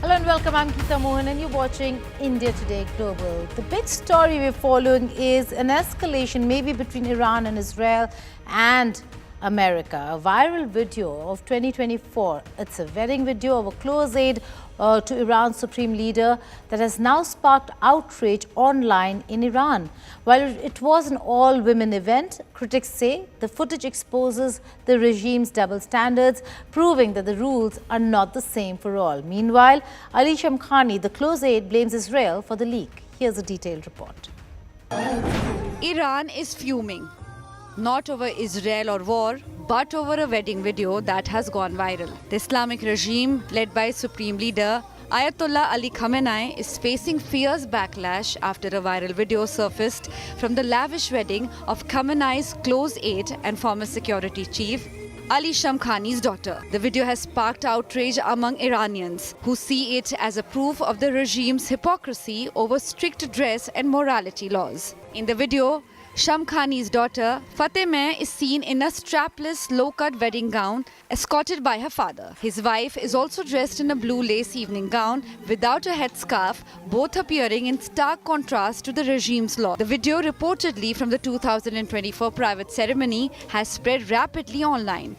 Hello and welcome. I'm Geeta Mohan and you're watching India Today Global. The big story we're following is an escalation maybe between Iran and Israel and America. A viral video of 2024. It's a wedding video of a close aide to Iran's supreme leader that has now sparked outrage online in Iran. While it was an all-women event, critics say the footage exposes the regime's double standards, proving that the rules are not the same for all. Meanwhile, Ali Shamkhani, the close aide, blames Israel for the leak. Here's a detailed report. Iran is fuming, not over Israel or war, but over a wedding video that has gone viral. The Islamic regime, led by Supreme Leader Ayatollah Ali Khamenei, is facing fierce backlash after a viral video surfaced from the lavish wedding of Khamenei's close aide and former security chief, Ali Shamkhani's daughter. The video has sparked outrage among Iranians, who see it as a proof of the regime's hypocrisy over strict dress and morality laws. In the video, Shamkhani's daughter, Fatemeh, is seen in a strapless, low-cut wedding gown, escorted by her father. His wife is also dressed in a blue lace evening gown without a headscarf, both appearing in stark contrast to the regime's law. The video, reportedly from the 2024 private ceremony, has spread rapidly online,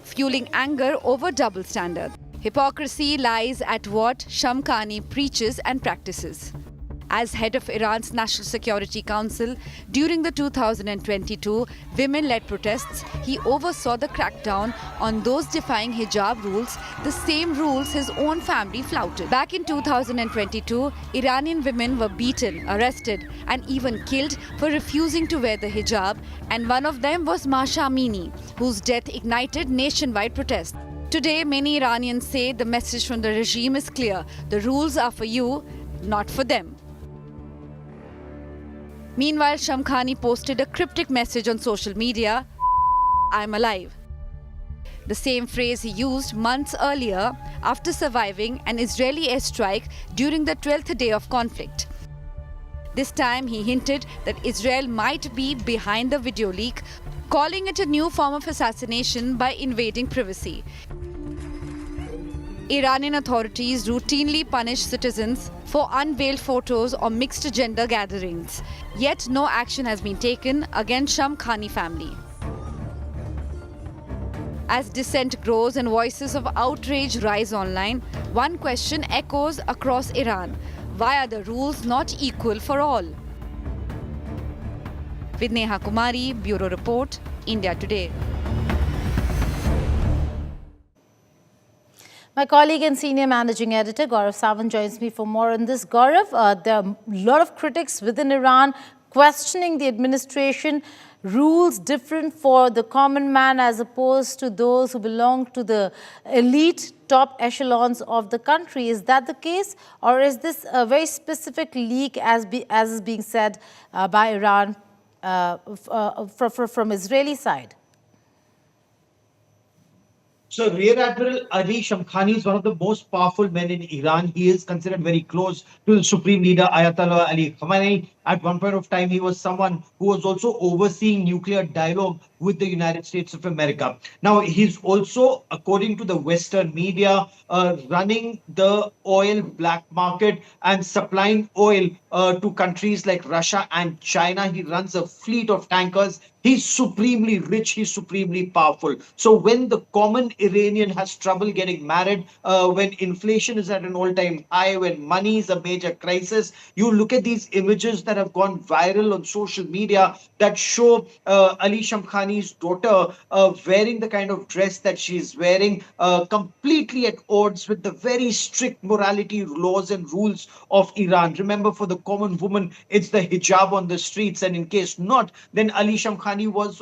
fueling anger over double standard. Hypocrisy lies at what Shamkhani preaches and practices. As head of Iran's National Security Council, during the 2022 women-led protests, he oversaw the crackdown on those defying hijab rules, the same rules his own family flouted. Back in 2022, Iranian women were beaten, arrested, and even killed for refusing to wear the hijab, and one of them was Masha Amini, whose death ignited nationwide protests. Today, many Iranians say the message from the regime is clear: the rules are for you, not for them. Meanwhile, Shamkhani posted a cryptic message on social media, "I'm alive." The same phrase he used months earlier after surviving an Israeli airstrike during the 12th day of conflict. This time he hinted that Israel might be behind the video leak, calling it a new form of assassination by invading privacy. Iranian authorities routinely punish citizens for unveiled photos or mixed gender gatherings. Yet no action has been taken against Shamkhani family. As dissent grows and voices of outrage rise online, one question echoes across Iran: why are the rules not equal for all? With Neha Kumari, Bureau Report, India Today. My colleague and senior managing editor Gaurav Sawant joins me for more on this. Gaurav, there are a lot of critics within Iran questioning the administration, rules different for the common man as opposed to those who belong to the elite top echelons of the country. Is that the case, or is this a very specific leak as is being said by Iran from Israeli side? So Rear Admiral Ali Shamkhani is one of the most powerful men in Iran. He is considered very close to the Supreme Leader Ayatollah Ali Khamenei. At one point of time, he was someone who was also overseeing nuclear dialogue with the United States of America. Now, he's also, according to the Western media, running the oil black market and supplying oil to countries like Russia and China. He runs a fleet of tankers. He's supremely rich. He's supremely powerful. So when the common Iranian has trouble getting married, when inflation is at an all-time high, when money is a major crisis, you look at these images that have gone viral on social media that show Ali Shamkhani's daughter wearing the kind of dress that she's wearing, completely at odds with the very strict morality laws and rules of Iran. Remember, for the common woman, it's the hijab on the streets, and in case not, then Ali Shamkhani was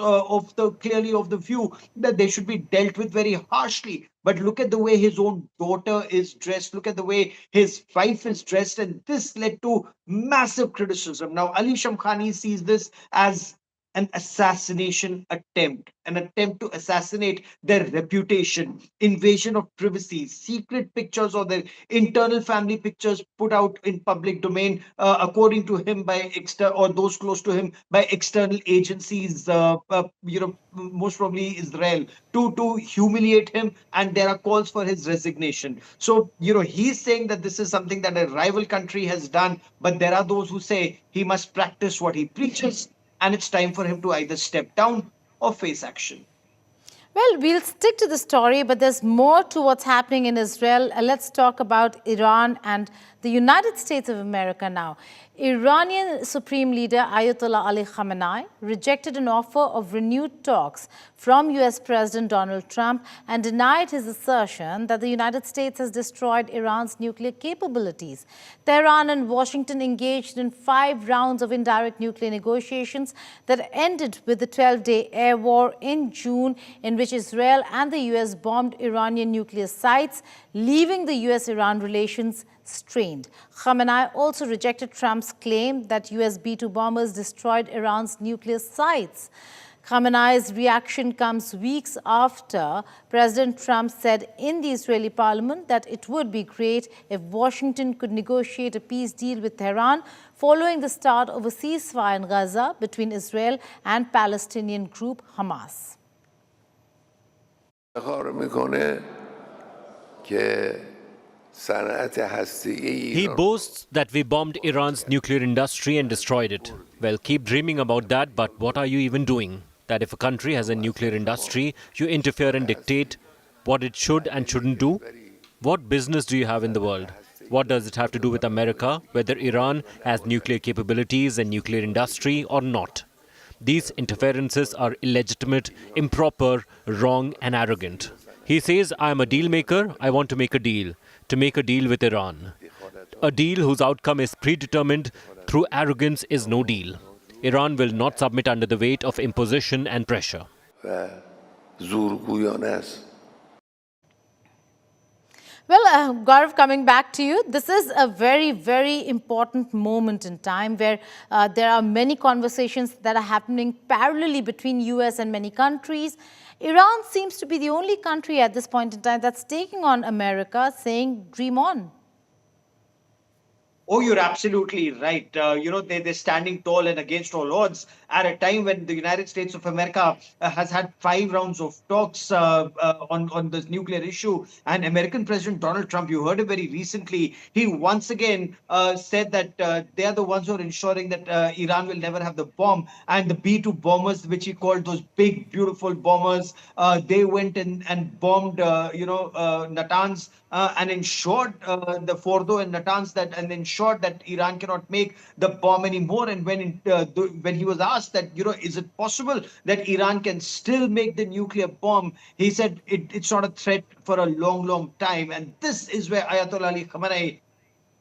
clearly of the view that they should be dealt with very harshly. But look at the way his own daughter is dressed. Look at the way his wife is dressed. And this led to massive criticism. Now, Ali Shamkhani sees this as an assassination attempt, an attempt to assassinate their reputation, invasion of privacy, secret pictures or their internal family pictures put out in public domain, according to him by or those close to him by external agencies, most probably Israel, to humiliate him, and there are calls for his resignation. So he's saying that this is something that a rival country has done, but there are those who say he must practice what he preaches, and it's time for him to either step down or face action. Well, we'll stick to the story, but there's more to what's happening in Israel. Let's talk about Iran and the United States of America now. Iranian Supreme Leader Ayatollah Ali Khamenei rejected an offer of renewed talks from US President Donald Trump and denied his assertion that the United States has destroyed Iran's nuclear capabilities. Tehran and Washington engaged in 5 rounds of indirect nuclear negotiations that ended with the 12-day air war in June, in which Israel and the US bombed Iranian nuclear sites, leaving the US-Iran relations strained. Khamenei also rejected Trump's claim that US B-2 bombers destroyed Iran's nuclear sites. Khamenei's reaction comes weeks after President Trump said in the Israeli parliament that it would be great if Washington could negotiate a peace deal with Tehran following the start of a ceasefire in Gaza between Israel and Palestinian group Hamas. He boasts that we bombed Iran's nuclear industry and destroyed it. Well, keep dreaming about that, but what are you even doing? That if a country has a nuclear industry, you interfere and dictate what it should and shouldn't do? What business do you have in the world? What does it have to do with America, whether Iran has nuclear capabilities and nuclear industry or not? These interferences are illegitimate, improper, wrong and arrogant. He says, I am a deal maker, I want to make a deal with Iran. A deal whose outcome is predetermined through arrogance is no deal. Iran will not submit under the weight of imposition and pressure. Well, Gaurav, coming back to you, this is a very, very important moment in time where there are many conversations that are happening parallelly between US and many countries. Iran seems to be the only country at this point in time that's taking on America, saying, dream on. Oh, you're absolutely right. They're standing tall and against all odds at a time when the United States of America has had 5 rounds of talks on this nuclear issue. And American President Donald Trump, you heard him very recently, he once again said that they are the ones who are ensuring that Iran will never have the bomb. And the B-2 bombers, which he called those big, beautiful bombers, they went in and bombed, Natanz and ensured the Fordo and Natanz and ensured that Iran cannot make the bomb anymore. And when he was asked that, is it possible that Iran can still make the nuclear bomb, he said it's not a threat for a long, long time. And this is where Ayatollah Ali Khamenei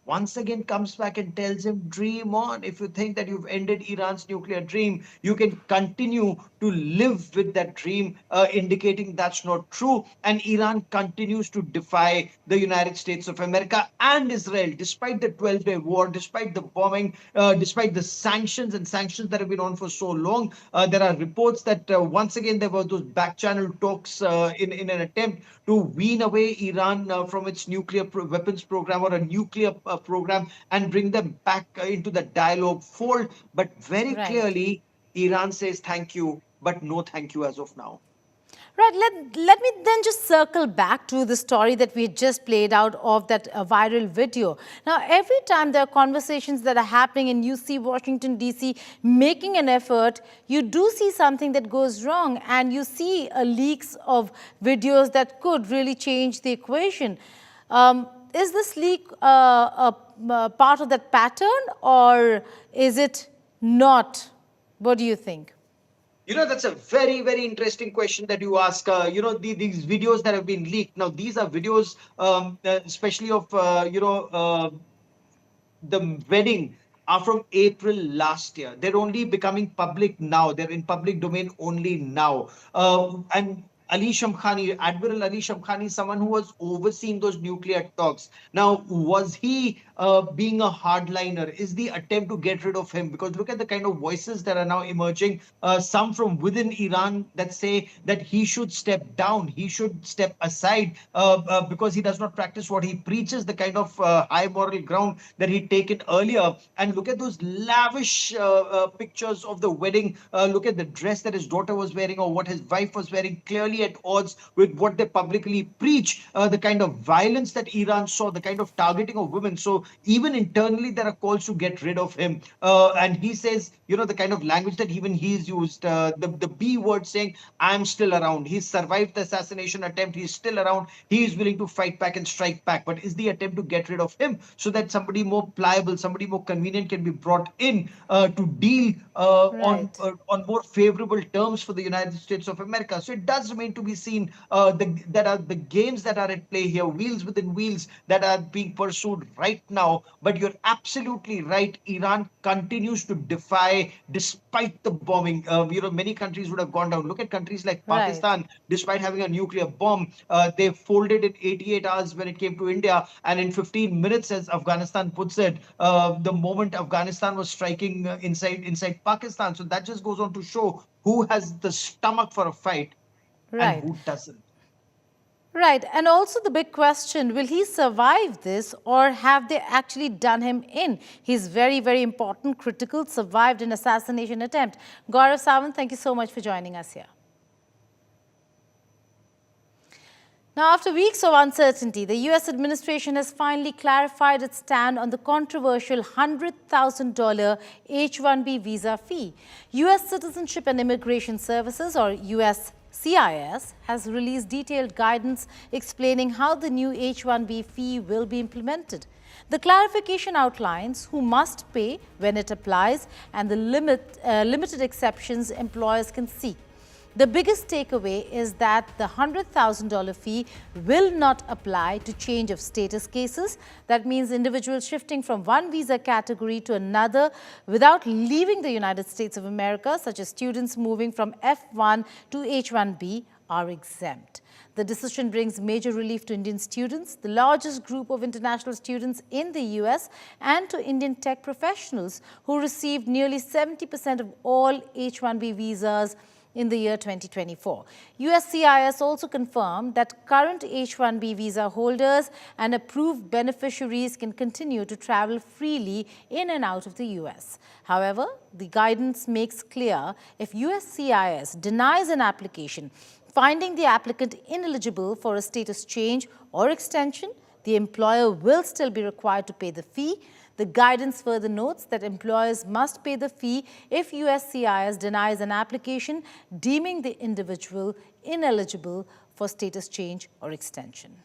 once again comes back and tells him, dream on. If you think that you've ended Iran's nuclear dream, you can continue to live with that dream, indicating that's not true. And Iran continues to defy the United States of America and Israel, despite the 12-day war, despite the bombing, despite the sanctions that have been on for so long. There are reports that once again there were those back-channel talks in an attempt to wean away Iran from its nuclear weapons program or a nuclear program and bring them back into the dialogue fold. But very clearly, Iran says thank you, but no thank you as of now. Right, let me then just circle back to the story that we just played out of that viral video. Now, every time there are conversations that are happening and you see Washington, D.C. making an effort, you do see something that goes wrong and you see leaks of videos that could really change the equation. Is this leak a part of that pattern or is it not? What do you think? That's a very, very interesting question that you ask. These videos that have been leaked. Now, these are videos, especially of, the wedding are from April last year. They're only becoming public now. They're in public domain only now. And Ali Shamkhani, Admiral Ali Shamkhani, someone who was overseeing those nuclear talks. Now, was he being a hardliner? Is the attempt to get rid of him? Because look at the kind of voices that are now emerging, some from within Iran that say that he should step down, he should step aside because he does not practice what he preaches, the kind of high moral ground that he'd taken earlier. And look at those lavish pictures of the wedding. Look at the dress that his daughter was wearing or what his wife was wearing, clearly at odds with what they publicly preach, the kind of violence that Iran saw, the kind of targeting of women. So even internally, there are calls to get rid of him. And he says, the kind of language that even he's used, the B word, saying, I'm still around. He's survived the assassination attempt. He's still around. He is willing to fight back and strike back. But is the attempt to get rid of him so that somebody more pliable, somebody more convenient can be brought in to deal on more favorable terms for the United States of America? So it does remain to be seen that are the games that are at play here, wheels within wheels that are being pursued right now. But you're absolutely right. Iran continues to defy despite the bombing. Many countries would have gone down. Look at countries like Pakistan, despite having a nuclear bomb, they folded in 88 hours when it came to India. And in 15 minutes, as Afghanistan puts it, the moment Afghanistan was striking inside Pakistan. So that just goes on to show who has the stomach for a fight and who doesn't. Right. And also the big question, will he survive this or have they actually done him in? He's very, very important, critical, survived an assassination attempt. Gaurav Sawant, thank you so much for joining us here. Now, after weeks of uncertainty, the U.S. administration has finally clarified its stand on the controversial $100,000 H-1B visa fee. U.S. Citizenship and Immigration Services, or USCIS, has released detailed guidance explaining how the new H-1B fee will be implemented. The clarification outlines who must pay when it applies and the limited exceptions employers can seek. The biggest takeaway is that the $100,000 fee will not apply to change of status cases. That means individuals shifting from one visa category to another without leaving the United States of America, such as students moving from F1 to H1B, are exempt. The decision brings major relief to Indian students, the largest group of international students in the US, and to Indian tech professionals who received nearly 70% of all H-1B visas in the year 2024. USCIS also confirmed that current H-1B visa holders and approved beneficiaries can continue to travel freely in and out of the US. However, the guidance makes clear if USCIS denies an application, finding the applicant ineligible for a status change or extension, the employer will still be required to pay the fee. The guidance further notes that employers must pay the fee if USCIS denies an application, deeming the individual ineligible for status change or extension.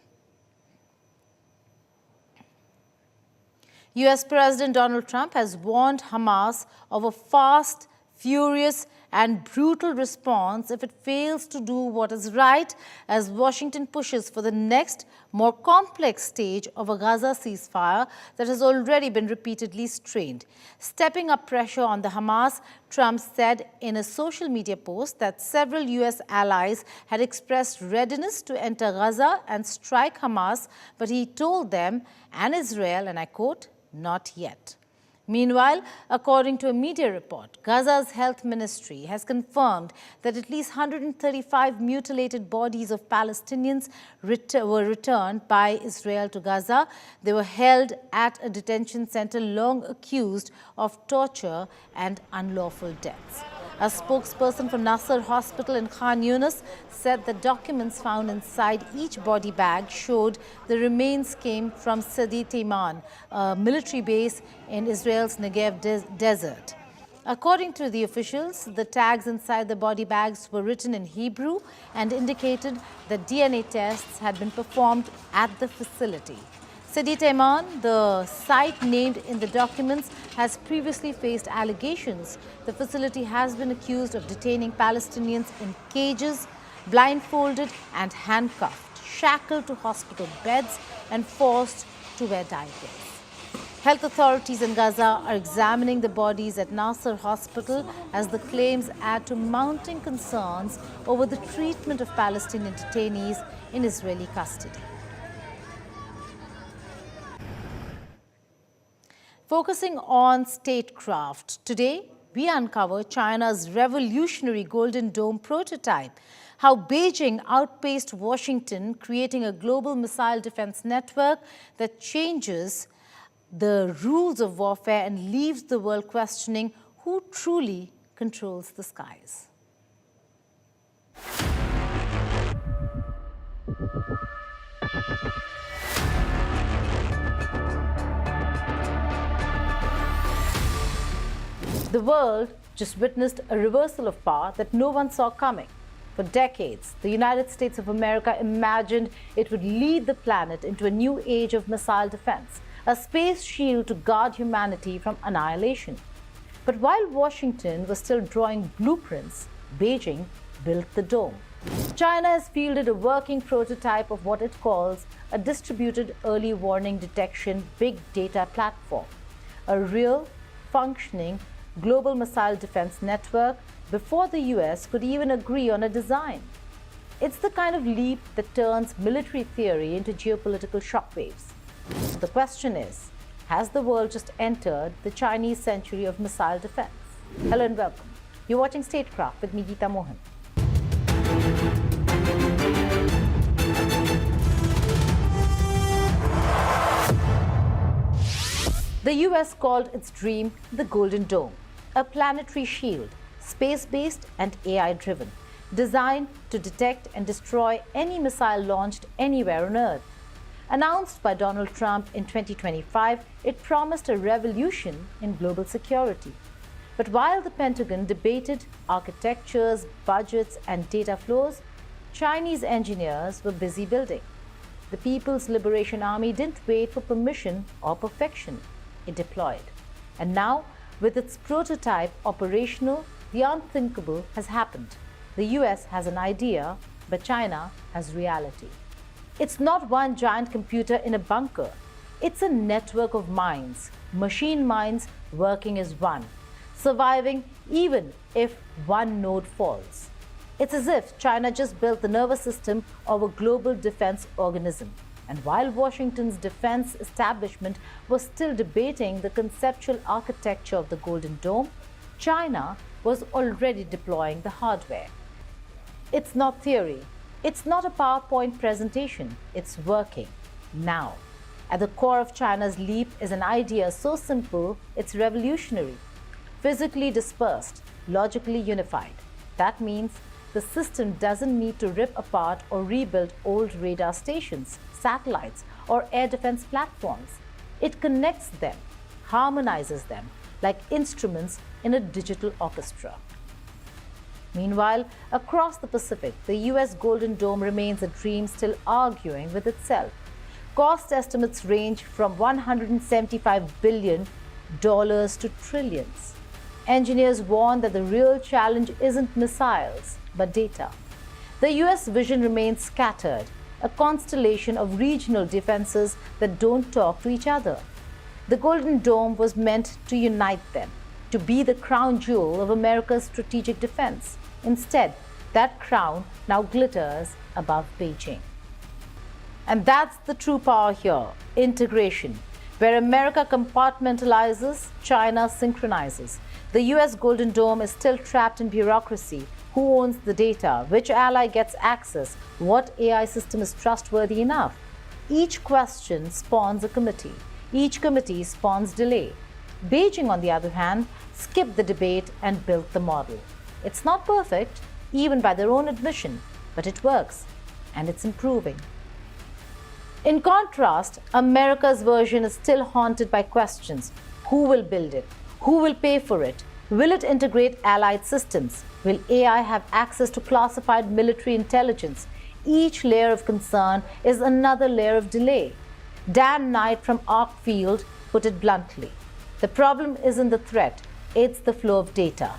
US President Donald Trump has warned Hamas of a fast, furious, and brutal response if it fails to do what is right, as Washington pushes for the next, more complex stage of a Gaza ceasefire that has already been repeatedly strained. Stepping up pressure on the Hamas, Trump said in a social media post that several U.S. allies had expressed readiness to enter Gaza and strike Hamas, but he told them and Israel, and I quote, "not yet." Meanwhile, according to a media report, Gaza's health ministry has confirmed that at least 135 mutilated bodies of Palestinians were returned by Israel to Gaza. They were held at a detention center long accused of torture and unlawful deaths. A spokesperson for Nasser Hospital in Khan Yunis said the documents found inside each body bag showed the remains came from Sidi Taiman, a military base in Israel's Negev desert. According to the officials, the tags inside the body bags were written in Hebrew and indicated that DNA tests had been performed at the facility. Sidi Taiman, the site named in the documents, has previously faced allegations. The facility has been accused of detaining Palestinians in cages, blindfolded and handcuffed, shackled to hospital beds, and forced to wear diapers. Health authorities in Gaza are examining the bodies at Nasser Hospital as the claims add to mounting concerns over the treatment of Palestinian detainees in Israeli custody. Focusing on statecraft, today we uncover China's revolutionary Golden Dome prototype, how Beijing outpaced Washington, creating a global missile defense network that changes the rules of warfare and leaves the world questioning who truly controls the skies. The world just witnessed a reversal of power that no one saw coming. For decades, the United States of America imagined it would lead the planet into a new age of missile defense, a space shield to guard humanity from annihilation. But while Washington was still drawing blueprints, Beijing built the dome. China has fielded a working prototype of what it calls a distributed early warning detection big data platform, a real, functioning global missile defense network before the US could even agree on a design. It's the kind of leap that turns military theory into geopolitical shockwaves. The question is, has the world just entered the Chinese century of missile defense? Hello and welcome. You're watching Statecraft with me, Geeta Mohan. The US called its dream the Golden Dome, a planetary shield, space-based and AI-driven, designed to detect and destroy any missile launched anywhere on Earth. Announced by Donald Trump in 2025, it promised a revolution in global security. But while the Pentagon debated architectures, budgets, and data flows, Chinese engineers were busy building. The People's Liberation Army didn't wait for permission or perfection. It deployed. And now, with its prototype operational, the unthinkable has happened. The US has an idea, but China has reality. It's not one giant computer in a bunker. It's a network of minds, machine minds working as one, surviving even if one node falls. It's as if China just built the nervous system of a global defense organism. And while Washington's defense establishment was still debating the conceptual architecture of the Golden Dome, China was already deploying the hardware. It's not theory. It's not a PowerPoint presentation. It's working now. At the core of China's leap is an idea so simple, it's revolutionary. Physically dispersed, logically unified. That means the system doesn't need to rip apart or rebuild old radar stations, satellites, or air defense platforms. It connects them, harmonizes them, like instruments in a digital orchestra. Meanwhile, across the Pacific, the US Golden Dome remains a dream still arguing with itself. Cost estimates range from $175 billion to trillions. Engineers warn that the real challenge isn't missiles, but data. The US vision remains scattered, a constellation of regional defenses that don't talk to each other. The Golden Dome was meant to unite them, to be the crown jewel of America's strategic defense. Instead, that crown now glitters above Beijing. And that's the true power here, integration. Where America compartmentalizes, China synchronizes. The US Golden Dome is still trapped in bureaucracy. Who owns the data? Which ally gets access? What AI system is trustworthy enough? Each question spawns a committee. Each committee spawns delay. Beijing, on the other hand, skipped the debate and built the model. It's not perfect, even by their own admission, but it works, and it's improving. In contrast, America's version is still haunted by questions. Who will build it? Who will pay for it? Will it integrate allied systems? Will AI have access to classified military intelligence? Each layer of concern is another layer of delay. Dan Knight from Arcfield put it bluntly. The problem isn't the threat, it's the flow of data.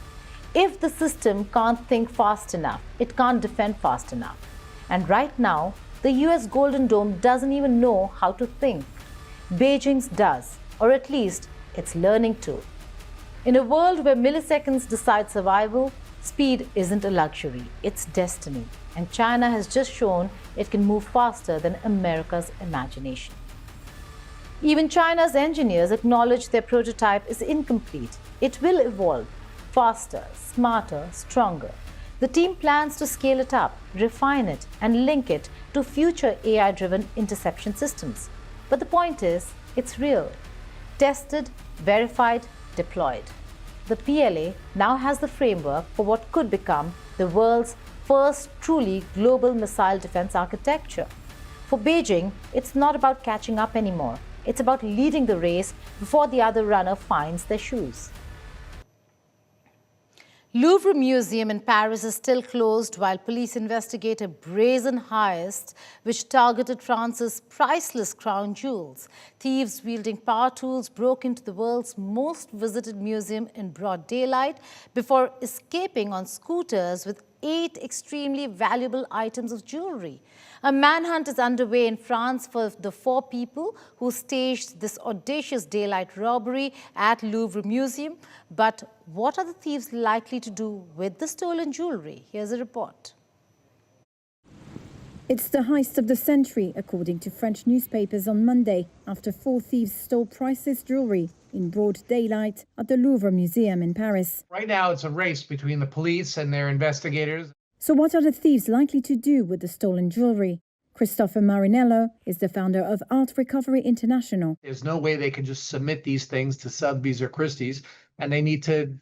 If the system can't think fast enough, it can't defend fast enough. And right now, the US Golden Dome doesn't even know how to think. Beijing's does. or at least it's learning to. In a world where milliseconds decide survival, speed isn't a luxury, it's destiny. And China has just shown it can move faster than America's imagination. Even China's engineers acknowledge their prototype is incomplete. It will evolve faster, smarter, stronger. The team plans to scale it up, refine it, and link it to future AI-driven interception systems. But the point is, it's real. Tested, verified, deployed. The PLA now has the framework for what could become the world's first truly global missile defense architecture. For Beijing, it's not about catching up anymore. It's about leading the race before the other runner finds their shoes. Louvre Museum in Paris is still closed while police investigate a brazen heist which targeted France's priceless crown jewels. Thieves wielding power tools broke into the world's most visited museum in broad daylight before escaping on scooters with 8 extremely valuable items of jewelry. A manhunt is underway in France for the 4 people who staged this audacious daylight robbery at Louvre Museum. But what are the thieves likely to do with the stolen jewelry? Here's a report. It's the heist of the century, according to French newspapers on Monday, after 4 thieves stole priceless jewelry in broad daylight at the Louvre Museum in Paris. Right now, it's a race between the police and their investigators. So what are the thieves likely to do with the stolen jewelry? Christopher Marinello is the founder of Art Recovery International. There's no way they can just submit these things to Sotheby's or Christie's, and they need to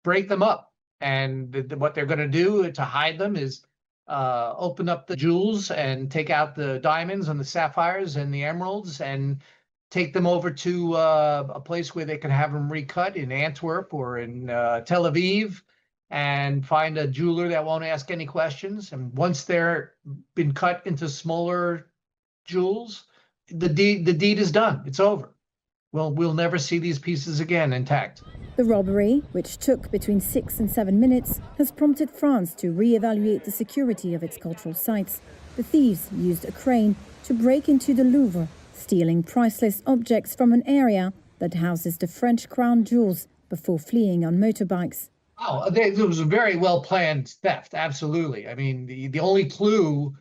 break them up. And what they're going to do to hide them is open up the jewels and take out the diamonds and the sapphires and the emeralds and take them over to a place where they can have them recut in Antwerp or in Tel Aviv, and find a jeweler that won't ask any questions. And once they're been cut into smaller jewels, the deed is done. It's over. Well, we'll never see these pieces again intact. The robbery, which took between 6 and 7 minutes, has prompted France to re-evaluate the security of its cultural sites. The thieves used a crane to break into the Louvre, stealing priceless objects from an area that houses the French crown jewels before fleeing on motorbikes. Oh, it was a very well-planned theft, absolutely. I mean, the only clue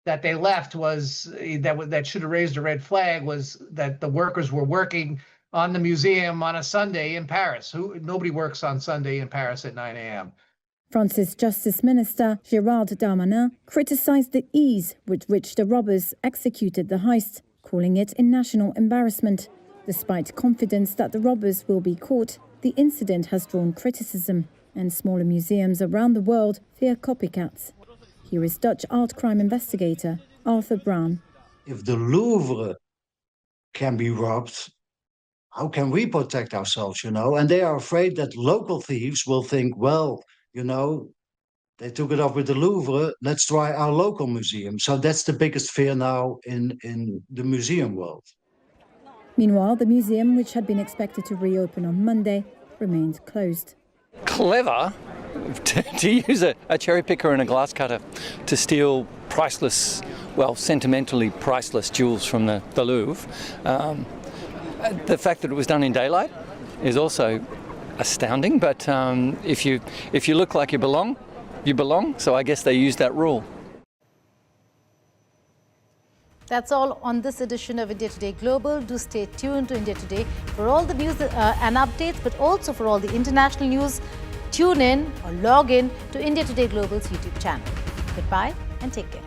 that they left was that should have raised a red flag was that the workers were working on the museum on a Sunday in Paris. Nobody works on Sunday in Paris at 9 a.m. France's Justice Minister Gérald Darmanin criticized the ease with which the robbers executed the heist, calling it a national embarrassment. Despite confidence that the robbers will be caught, the incident has drawn criticism, and smaller museums around the world fear copycats. Here is Dutch art crime investigator Arthur Brown. If the Louvre can be robbed, how can we protect ourselves, And they are afraid that local thieves will think, well, they took it off with the Louvre, let's try our local museum. So that's the biggest fear now in the museum world. Meanwhile, the museum, which had been expected to reopen on Monday, remained closed. Clever to use a cherry picker and a glass cutter to steal priceless, well, sentimentally priceless jewels from the Louvre. The fact that it was done in daylight is also astounding, but if you look like you belong, so I guess they used that rule. That's all on this edition of India Today Global. Do stay tuned to India Today for all the news and updates, but also for all the international news. Tune in or log in to India Today Global's YouTube channel. Goodbye and take care.